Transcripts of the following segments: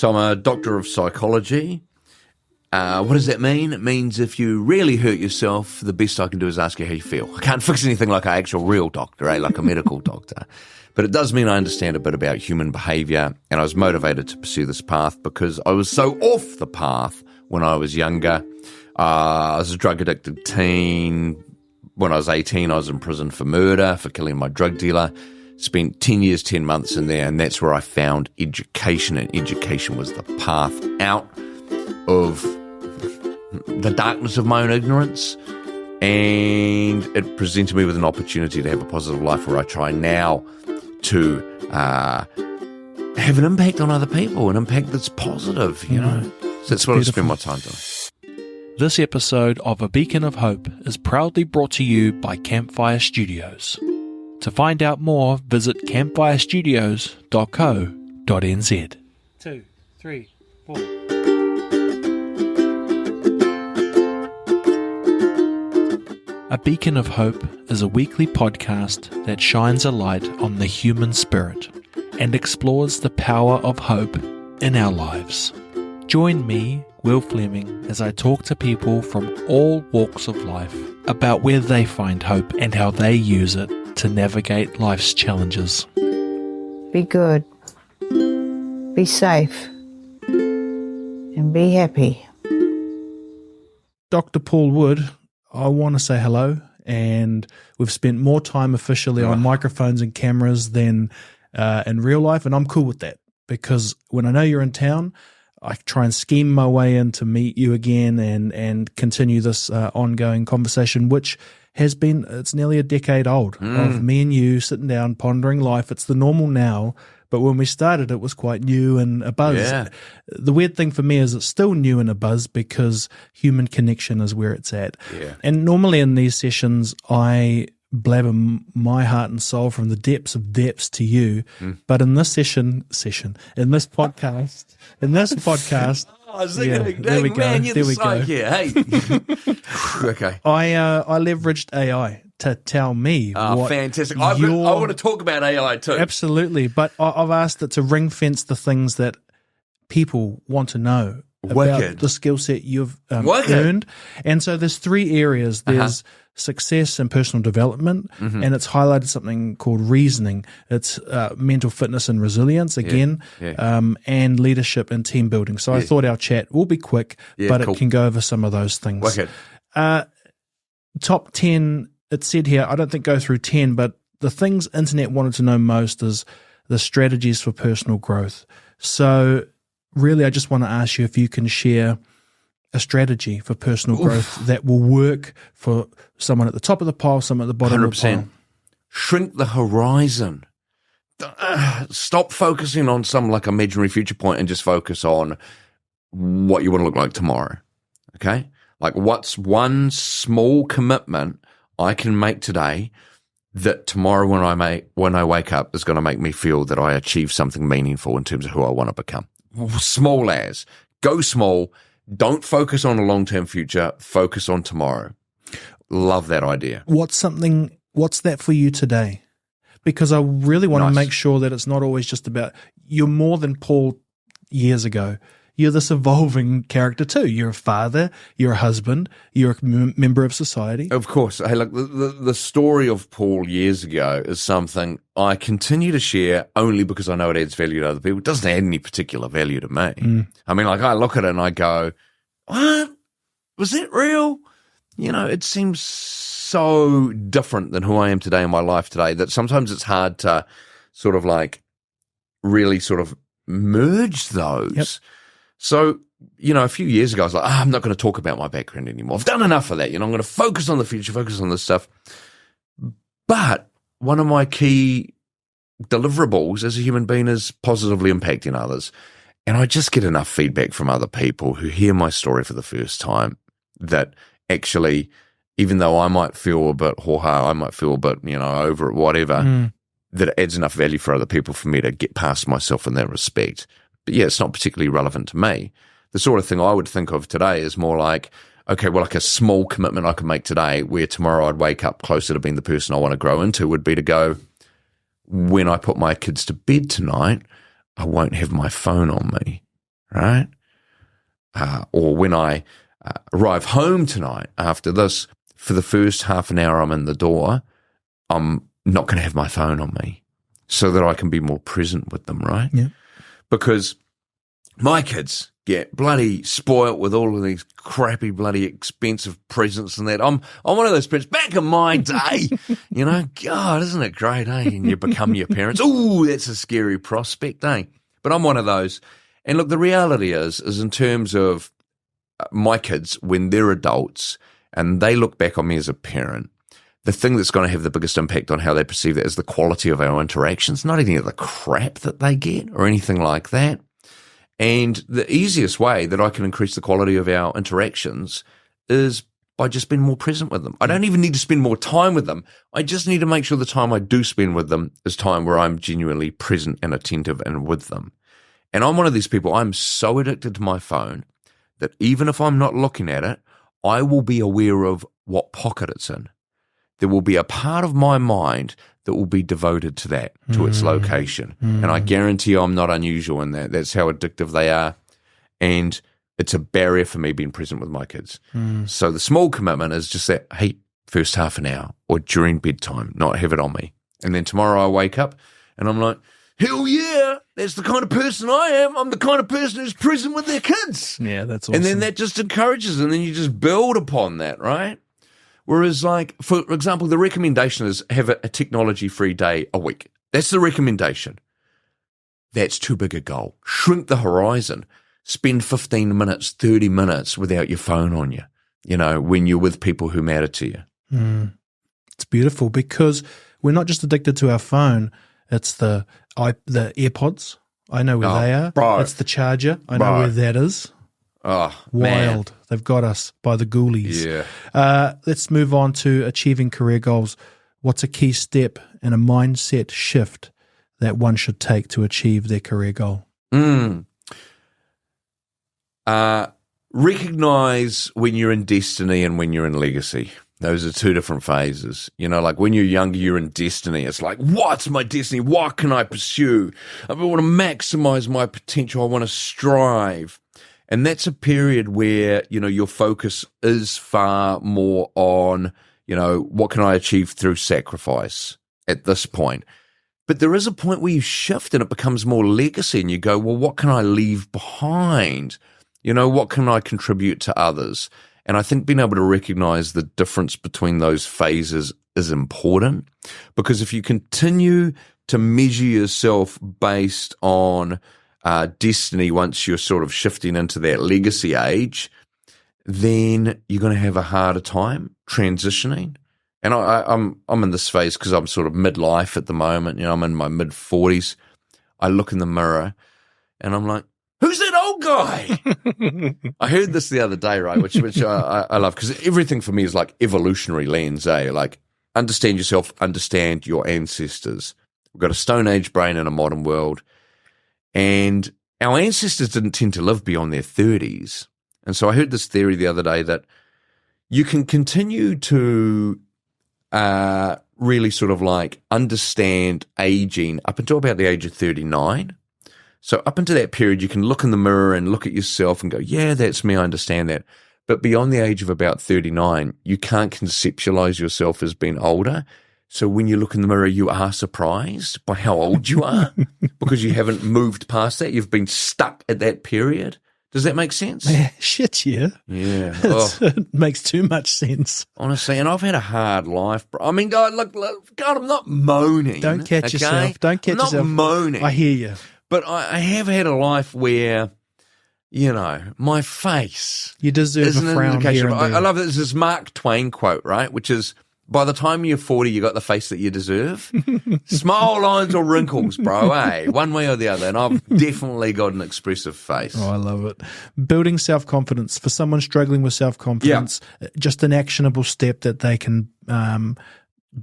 So I'm a doctor of psychology. What does that mean? It means if you really hurt yourself, the best I can do is ask you how you feel. I can't fix anything like an actual real doctor, like a medical doctor. But it does mean I understand a bit about human behaviour, and I was motivated to pursue this path because I was so off the path when I was younger. I was a drug-addicted teen. When I was 18, I was in prison for murder, for killing my drug dealer. Spent 10 years, 10 months in there, and that's where I found education, and education was the path out of the darkness of my own ignorance, and it presented me with an opportunity to have a positive life where I try now to have an impact on other people, an impact that's positive, you know. So that's what I spend my time doing. This episode of A Beacon of Hope is proudly brought to you by Campfire Studios. To find out more, visit campfirestudios.co.nz. 2, 3, 4. A Beacon of Hope is a weekly podcast that shines a light on the human spirit and explores the power of hope in our lives. Join me, Will Fleming, as I talk to people from all walks of life about where they find hope and how they use it to navigate life's challenges. Be good, be safe, and be happy. Dr. Paul Wood, I want to say hello, and we've spent more time officially on microphones and cameras than in real life, and I'm cool with that because when I know you're in town, I try and scheme my way in to meet you again and continue this ongoing conversation, which has been, it's nearly a decade old, of me and you sitting down, pondering life. It's the normal now, but when we started, it was quite new and a buzz. Yeah. The weird thing for me is it's still new and a buzz because human connection is where it's at. Yeah. And normally in these sessions, I blabber my heart and soul from the depths of depths to you. But in this in this podcast, Oh, there we go. There we go. Hey. Okay. I leveraged AI to tell me what fantastic. I want to talk about AI too. Absolutely. But I've asked it to ring fence the things that people want to know about the skill set you've earned. And so there's three areas. There's success and personal development, and it's highlighted something called reasoning. It's mental fitness and resilience again, and leadership and team building. So I thought our chat will be quick, but it can go over some of those things. Top 10, it said here, I don't think go through 10, but the things internet wanted to know most is the strategies for personal growth. So really, I just want to ask you if you can share a strategy for personal growth that will work for someone at the top of the pile, someone at the bottom 100%. Of the pile. Shrink the horizon. Stop focusing on some like imaginary future point and just focus on what you want to look like tomorrow. Okay? Like what's one small commitment I can make today that tomorrow when I wake up is going to make me feel that I achieved something meaningful in terms of who I want to become. Small as. Go small. Don't focus on a long-term future. Focus on tomorrow. Love that idea. What's that for you today? Because I really want to make sure that it's not always just about, you're more than Paul years ago. You're this evolving character too. You're a father, you're a husband, you're a member of society. Of course. Hey, look, the story of Paul years ago is something I continue to share only because I know it adds value to other people. It doesn't add any particular value to me. I mean, like I look at it and I go, what? Was that real? You know, it seems so different than who I am today in my life today that sometimes it's hard to sort of like really sort of merge those. Yep. So, you know, a few years ago, I was like, I'm not going to talk about my background anymore. I've done enough of that. You know, I'm going to focus on the future, focus on this stuff. But one of my key deliverables as a human being is positively impacting others. And I just get enough feedback from other people who hear my story for the first time that actually, even though I might feel a bit I might feel a bit, you know, over it, whatever, that it adds enough value for other people for me to get past myself in that respect. But yeah, it's not particularly relevant to me. The sort of thing I would think of today is more like, okay, well, like a small commitment I could make today where tomorrow I'd wake up closer to being the person I want to grow into would be to go, when I put my kids to bed tonight, I won't have my phone on me. right? Or when I arrive home tonight after this, for the first half an hour I'm in the door, I'm not going to have my phone on me so that I can be more present with them, right? Yeah. Because my kids get bloody spoilt with all of these crappy, bloody expensive presents and that. I'm one of those parents. Back in my day, God, isn't it great, eh? And you become your parents. Ooh, that's a scary prospect, eh? But I'm one of those. And look, the reality is in terms of my kids, when they're adults and they look back on me as a parent, the thing that's going to have the biggest impact on how they perceive that is the quality of our interactions, not any of the crap that they get or anything like that. And the easiest way that I can increase the quality of our interactions is by just being more present with them. I don't even need to spend more time with them. I just need to make sure the time I do spend with them is time where I'm genuinely present and attentive and with them. And I'm one of these people, I'm so addicted to my phone that even if I'm not looking at it, I will be aware of what pocket it's in. There will be a part of my mind that will be devoted to that, to its location. And I guarantee I'm not unusual in that. That's how addictive they are. And it's a barrier for me being present with my kids. So the small commitment is just that, hey, first half an hour or during bedtime, not have it on me. And then tomorrow I wake up and I'm like, hell yeah, that's the kind of person I am. I'm the kind of person who's present with their kids. Yeah, that's awesome. And then that just encourages, and then you just build upon that, right? Whereas, like, for example, the recommendation is have a technology-free day a week. That's the recommendation. That's too big a goal. Shrink the horizon. Spend 15 minutes, 30 minutes without your phone on you, when you're with people who matter to you. It's beautiful because we're not just addicted to our phone. It's the AirPods. I know where they are. Bro. It's the charger. I know where that is. Oh, Wild. man. They've got us by the ghoulies. Yeah. Let's move on to achieving career goals. What's a key step and a mindset shift that one should take to achieve their career goal? Recognize when you're in destiny and when you're in legacy. Those are two different phases. Like when you're younger, you're in destiny. It's like, what's my destiny? What can I pursue? I want to maximize my potential. I want to strive. And that's a period where, your focus is far more on, what can I achieve through sacrifice at this point? But there is a point where you shift and it becomes more legacy and you go, well, what can I leave behind? What can I contribute to others? And I think being able to recognize the difference between those phases is important, because if you continue to measure yourself based on destiny once you're sort of shifting into that legacy age, then you're going to have a harder time transitioning. And I'm in this phase because I'm sort of midlife at the moment. I'm in my mid-40s. I look in the mirror and I'm like, who's that old guy? I heard this the other day, right, which I love, because everything for me is like evolutionary lens, eh? Like, understand yourself, understand your ancestors. We've got a Stone Age brain in a modern world. And our ancestors didn't tend to live beyond their 30s. And so I heard this theory the other day that you can continue to really sort of like understand aging up until about the age of 39. So up until that period, you can look in the mirror and look at yourself and go, yeah, that's me, I understand that. But beyond the age of about 39, you can't conceptualize yourself as being older. So when you look in the mirror, you are surprised by how old you are because you haven't moved past that. You've been stuck at that period. Does that make sense? Yeah, shit, yeah. Yeah. It makes too much sense. Honestly, and I've had a hard life, bro. I mean, God, look, God, I'm not moaning. Don't catch yourself. Don't catch yourself. I'm not moaning. I hear you. But I have had a life where, my face You deserve is a an frown indication. here and there. I love this. This is Mark Twain quote, right? Which is, by the time you're 40, you got the face that you deserve. Smile lines or wrinkles, bro, eh? One way or the other. And I've definitely got an expressive face. Oh, I love it. Building self-confidence. For someone struggling with self-confidence, just an actionable step that they can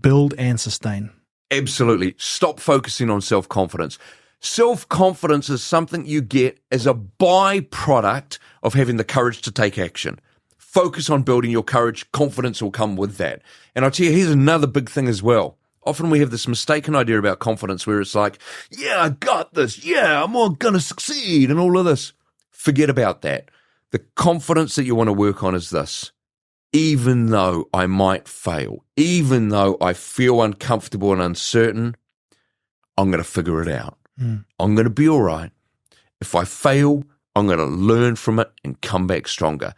build and sustain. Absolutely. Stop focusing on self-confidence. Self-confidence is something you get as a byproduct of having the courage to take action. Focus on building your courage. Confidence will come with that. And I'll tell you, here's another big thing as well. Often we have this mistaken idea about confidence where it's like, yeah, I got this. Yeah, I'm all going to succeed and all of this. Forget about that. The confidence that you want to work on is this. Even though I might fail, even though I feel uncomfortable and uncertain, I'm going to figure it out. I'm going to be all right. If I fail, I'm going to learn from it and come back stronger.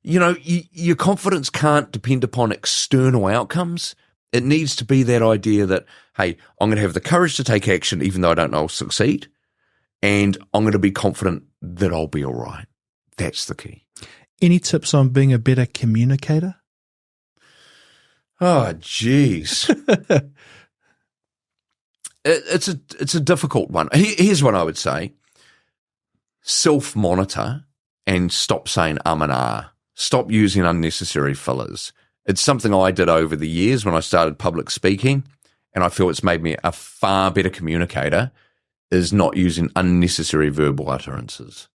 Your confidence can't depend upon external outcomes. It needs to be that idea that, hey, I'm going to have the courage to take action even though I don't know I'll succeed, and I'm going to be confident that I'll be all right. That's the key. Any tips on being a better communicator? Oh, geez. It's a difficult one. Here's what I would say. Self-monitor and stop saying and ah. Stop using unnecessary fillers. It's something I did over the years when I started public speaking, and I feel it's made me a far better communicator, is not using unnecessary verbal utterances.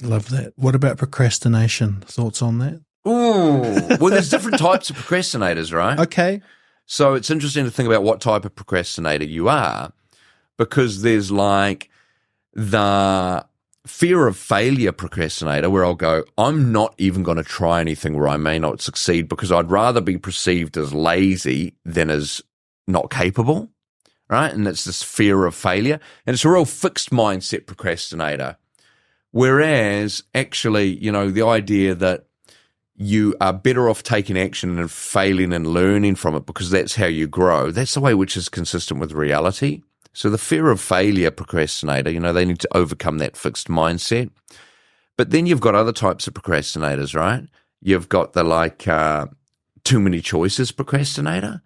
Love that. What about procrastination? Thoughts on that? Ooh. Well, there's different types of procrastinators, right? Okay. So it's interesting to think about what type of procrastinator you are, because there's like the fear of failure procrastinator where I'll go, I'm not even going to try anything where I may not succeed because I'd rather be perceived as lazy than as not capable, right? And it's this fear of failure. And it's a real fixed mindset procrastinator. Whereas actually, the idea that you are better off taking action and failing and learning from it because that's how you grow. That's the way which is consistent with reality. So the fear of failure procrastinator, they need to overcome that fixed mindset. But then you've got other types of procrastinators, right? You've got the too many choices procrastinator.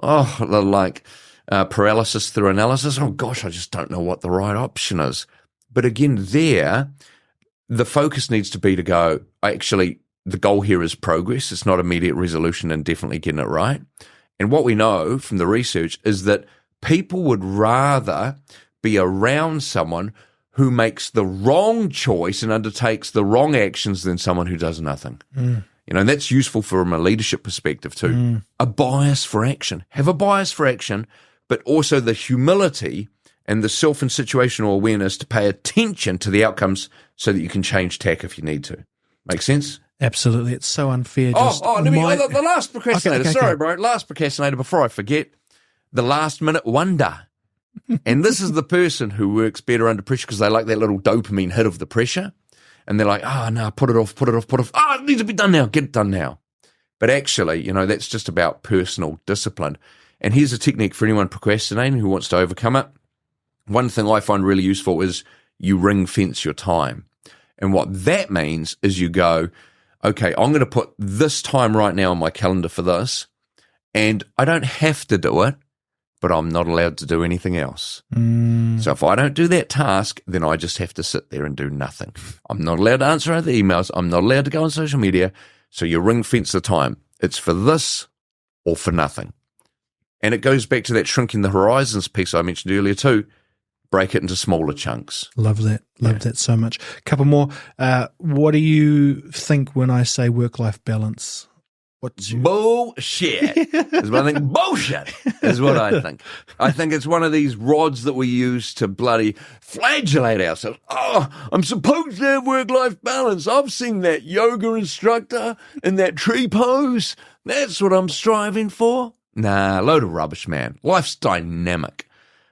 Oh, the paralysis through analysis. Oh gosh, I just don't know what the right option is. But again, the focus needs to be to go, actually, the goal here is progress. It's not immediate resolution and definitely getting it right. And what we know from the research is that people would rather be around someone who makes the wrong choice and undertakes the wrong actions than someone who does nothing. And that's useful from a leadership perspective too. A bias for action. Have a bias for action, but also the humility and the self and situational awareness to pay attention to the outcomes so that you can change tack if you need to. Make sense? Absolutely. It's so unfair. The last procrastinator. Okay. Sorry, bro. Last procrastinator before I forget. The last minute wonder. And this is the person who works better under pressure because they like that little dopamine hit of the pressure. And they're like, no, put it off. Oh, it needs to be done now. Get it done now. But actually, that's just about personal discipline. And here's a technique for anyone procrastinating who wants to overcome it. One thing I find really useful is you ring fence your time. And what that means is you go, okay, I'm going to put this time right now on my calendar for this, and I don't have to do it, but I'm not allowed to do anything else. So if I don't do that task, then I just have to sit there and do nothing. I'm not allowed to answer other emails. I'm not allowed to go on social media. So you ring fence the time. It's for this or for nothing. And it goes back to that shrinking the horizons piece I mentioned earlier too. Break it into smaller chunks. Love that. Love that so much. A couple more. What do you think when I say work-life balance? Bullshit is what I think. Bullshit is what I think. I think it's one of these rods that we use to bloody flagellate ourselves. Oh, I'm supposed to have work-life balance. I've seen that yoga instructor in that tree pose. That's what I'm striving for. Nah, load of rubbish, man. Life's dynamic.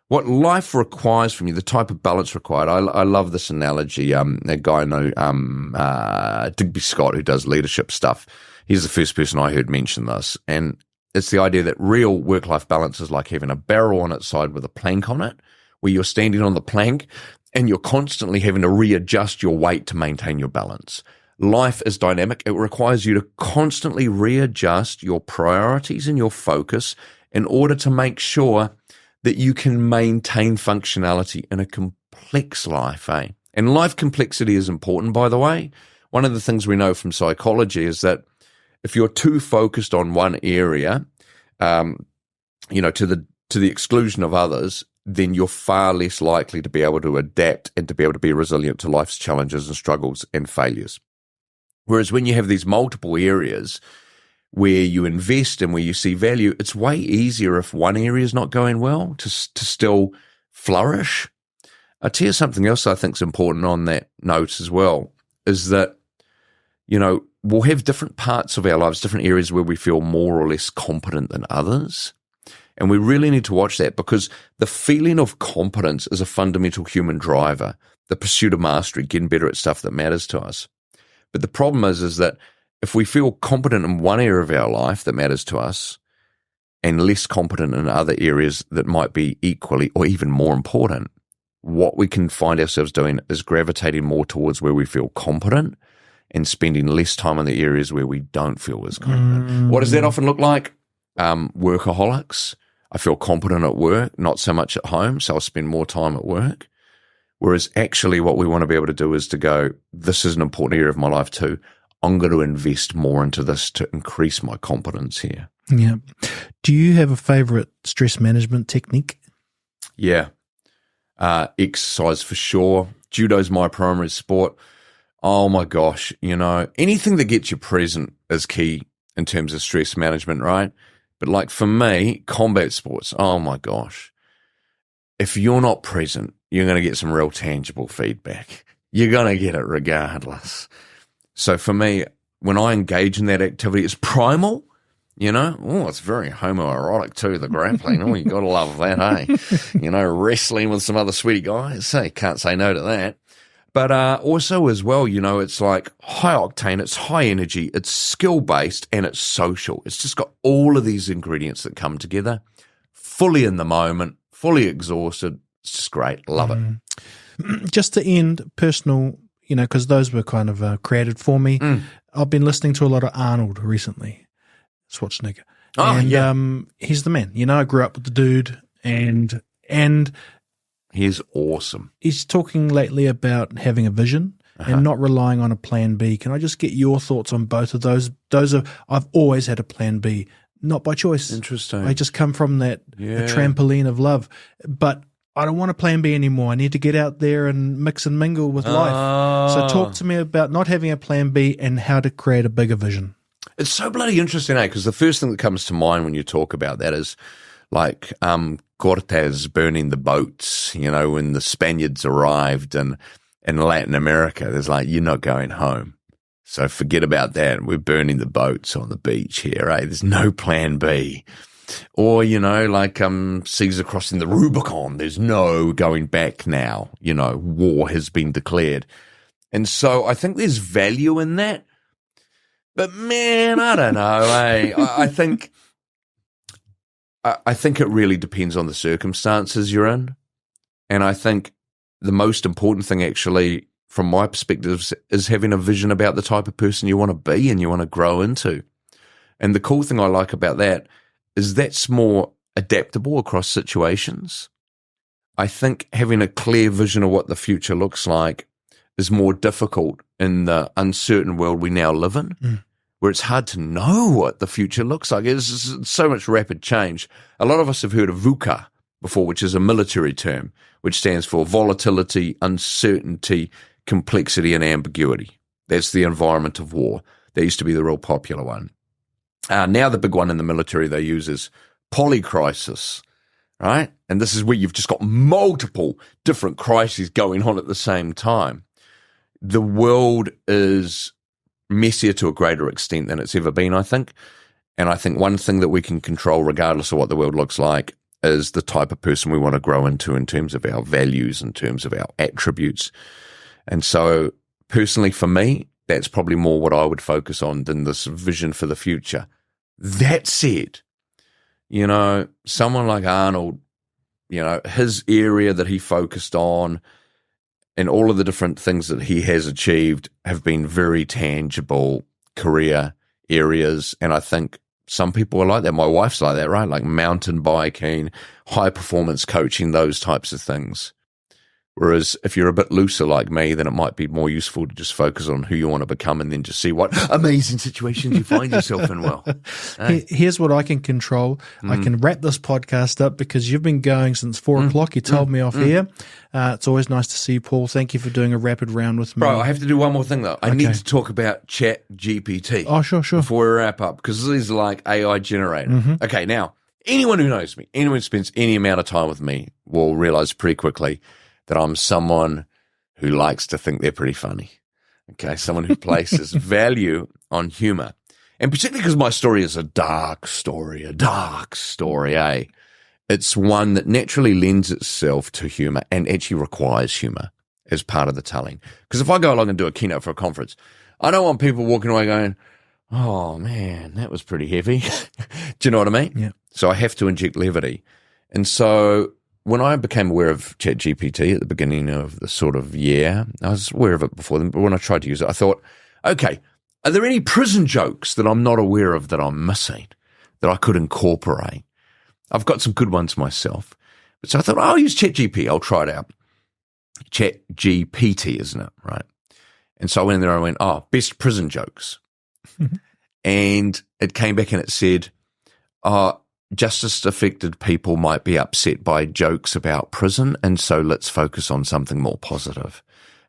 What life requires from you, the type of balance required. I love this analogy. A guy I know, Digby Scott, who does leadership stuff. He's the first person I heard mention this. And it's the idea that real work-life balance is like having a barrel on its side with a plank on it, where you're standing on the plank and you're constantly having to readjust your weight to maintain your balance. Life is dynamic. It requires you to constantly readjust your priorities and your focus in order to make sure that you can maintain functionality in a complex life, eh? And life complexity is important, by the way. One of the things we know from psychology is that if you're too focused on one area, to the exclusion of others, then you're far less likely to be able to adapt and to be able to be resilient to life's challenges and struggles and failures. Whereas when you have these multiple areas where you invest and where you see value, it's way easier if one area is not going well to still flourish. I'll tell you something else I think is important on that note as well. is that, we'll have different parts of our lives, different areas where we feel more or less competent than others. And we really need to watch that, because the feeling of competence is a fundamental human driver, the pursuit of mastery, getting better at stuff that matters to us. But the problem is that if we feel competent in one area of our life that matters to us and less competent in other areas that might be equally or even more important, what we can find ourselves doing is gravitating more towards where we feel competent and spending less time in the areas where we don't feel as competent. What does that often look like? Workaholics. I feel competent at work, not so much at home, so I'll spend more time at work. Whereas actually what we want to be able to do is to go, this is an important area of my life too. I'm going to invest more into this to increase my competence here. Yeah. Do you have a favorite stress management technique? Yeah. Exercise for sure. Judo's my primary sport. Oh my gosh, anything that gets you present is key in terms of stress management, right? But like for me, combat sports, oh my gosh. If you're not present, you're going to get some real tangible feedback. You're going to get it regardless. So for me, when I engage in that activity, it's primal, it's very homoerotic too, the grappling. Oh, you got to love that, hey? Wrestling with some other sweetie guys. Hey, can't say no to that. But also as well, it's like high octane, it's high energy, it's skill-based, and it's social. It's just got all of these ingredients that come together, fully in the moment, fully exhausted. It's just great. Love it. Just to end, personal, because those were kind of created for me. I've been listening to a lot of Arnold recently, Schwarzenegger. Oh, and, yeah. He's the man. I grew up with the dude, and he's awesome. He's talking lately about having a vision and not relying on a plan B. Can I just get your thoughts on both of those? I've always had a plan B, not by choice. Interesting. I just come from that a trampoline of love. But I don't want a plan B anymore. I need to get out there and mix and mingle with life. So talk to me about not having a plan B and how to create a bigger vision. It's so bloody interesting, because the first thing that comes to mind when you talk about that is like Cortez burning the boats, when the Spaniards arrived in Latin America. There's like, you're not going home. So forget about that. We're burning the boats on the beach here, eh? There's no plan B. Or, like Caesar crossing the Rubicon. There's no going back now. War has been declared. And so I think there's value in that. But man, I don't know, eh? I think it really depends on the circumstances you're in. And I think the most important thing actually, from my perspective, is having a vision about the type of person you want to be and you want to grow into. And the cool thing I like about that is that's more adaptable across situations. I think having a clear vision of what the future looks like is more difficult in the uncertain world we now live in, where it's hard to know what the future looks like. It's so much rapid change. A lot of us have heard of VUCA before, which is a military term, which stands for volatility, uncertainty, complexity, and ambiguity. That's the environment of war. That used to be the real popular one. Now the big one in the military they use is polycrisis, right? And this is where you've just got multiple different crises going on at the same time. The world is messier to a greater extent than it's ever been, I think. And I think one thing that we can control, regardless of what the world looks like, is the type of person we want to grow into in terms of our values, in terms of our attributes. And so personally for me, that's probably more what I would focus on than this vision for the future. That said, someone like Arnold, his area that he focused on and all of the different things that he has achieved have been very tangible career areas. And I think some people are like that. My wife's like that, right? Like mountain biking, high performance coaching, those types of things. Whereas if you're a bit looser like me, then it might be more useful to just focus on who you want to become and then just see what amazing situations you find yourself in. Well, here's what I can control. I can wrap this podcast up because you've been going since 4 o'clock. You told me off here. It's always nice to see you, Paul. Thank you for doing a rapid round with me. Bro, I have to do one more thing though. I need to talk about Chat GPT. Oh, sure. Before we wrap up, because these are like AI generated. Okay, now, anyone who knows me, anyone who spends any amount of time with me will realize pretty quickly that I'm someone who likes to think they're pretty funny. Okay, someone who places value on humor. And particularly because my story is a dark story, eh? It's one that naturally lends itself to humor and actually requires humor as part of the telling. Because if I go along and do a keynote for a conference, I don't want people walking away going, oh man, that was pretty heavy. Do you know what I mean? Yeah. So I have to inject levity. And so when I became aware of ChatGPT at the beginning of the sort of year, I was aware of it before then, but when I tried to use it, I thought, okay, are there any prison jokes that I'm not aware of that I'm missing that I could incorporate? I've got some good ones myself. So I thought, I'll use ChatGPT. I'll try it out. ChatGPT, isn't it? Right. And so I went in there and I went, oh, best prison jokes. And it came back and it said, justice-affected people might be upset by jokes about prison, and so let's focus on something more positive.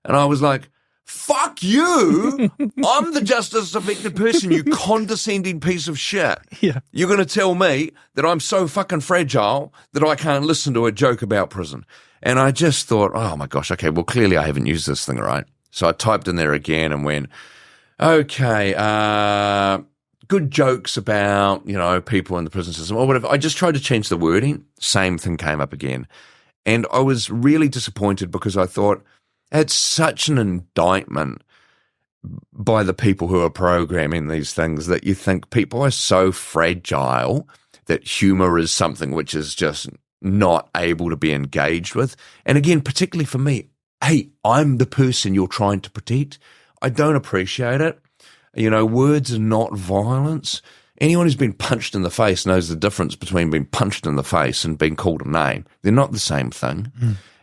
And I was like, fuck you! I'm the justice-affected person, you condescending piece of shit. Yeah. You're going to tell me that I'm so fucking fragile that I can't listen to a joke about prison. And I just thought, oh my gosh, okay, well, clearly I haven't used this thing right. So I typed in there again and went, okay, good jokes about, people in the prison system or whatever. I just tried to change the wording. Same thing came up again. And I was really disappointed because I thought it's such an indictment by the people who are programming these things that you think people are so fragile that humor is something which is just not able to be engaged with. And again, particularly for me, hey, I'm the person you're trying to protect. I don't appreciate it. Words are not violence. Anyone who's been punched in the face knows the difference between being punched in the face and being called a name. They're not the same thing.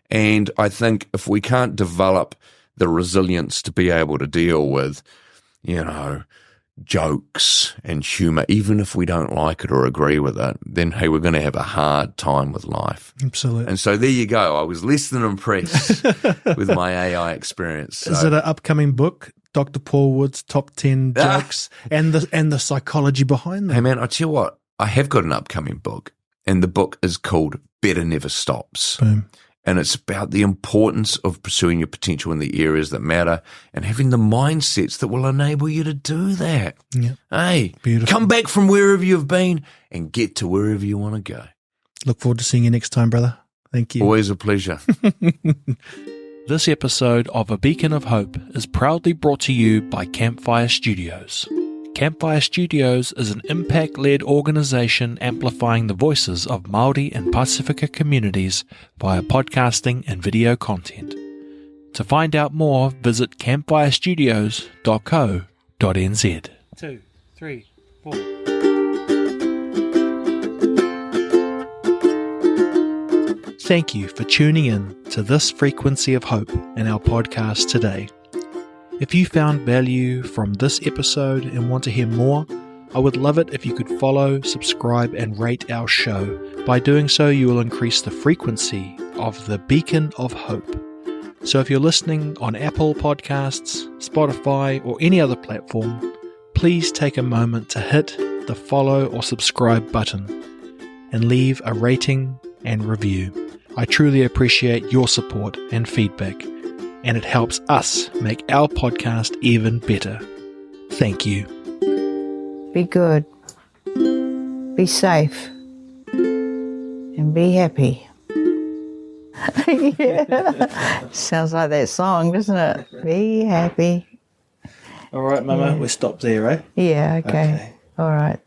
And I think if we can't develop the resilience to be able to deal with, jokes and humor, even if we don't like it or agree with it, then, hey, we're going to have a hard time with life. Absolutely. And so there you go. I was less than impressed with my AI experience. So. Is it an upcoming book? Dr. Paul Wood's top 10 jokes and the psychology behind them. Hey man, I tell you what, I have got an upcoming book, and the book is called Better Never Stops. Boom. And it's about the importance of pursuing your potential in the areas that matter and having the mindsets that will enable you to do that. Yeah. Hey, beautiful. Come back from wherever you've been and get to wherever you want to go. Look forward to seeing you next time, brother. Thank you. Always a pleasure. This episode of A Beacon of Hope is proudly brought to you by Campfire Studios. Campfire Studios is an impact-led organisation amplifying the voices of Māori and Pasifika communities via podcasting and video content. To find out more, visit campfirestudios.co.nz. 2, 3, 4. Thank you for tuning in to this frequency of hope in our podcast today. If you found value from this episode and want to hear more, I would love it if you could follow, subscribe, and rate our show. By doing so, you will increase the frequency of the Beacon of Hope. So if you're listening on Apple Podcasts, Spotify, or any other platform, please take a moment to hit the follow or subscribe button and leave a rating and review. I truly appreciate your support and feedback, and it helps us make our podcast even better. Thank you. Be good. Be safe. And be happy. Yeah. Sounds like that song, doesn't it? Be happy. All right, Mama, Yeah. we stop there, eh? Yeah, okay. All right.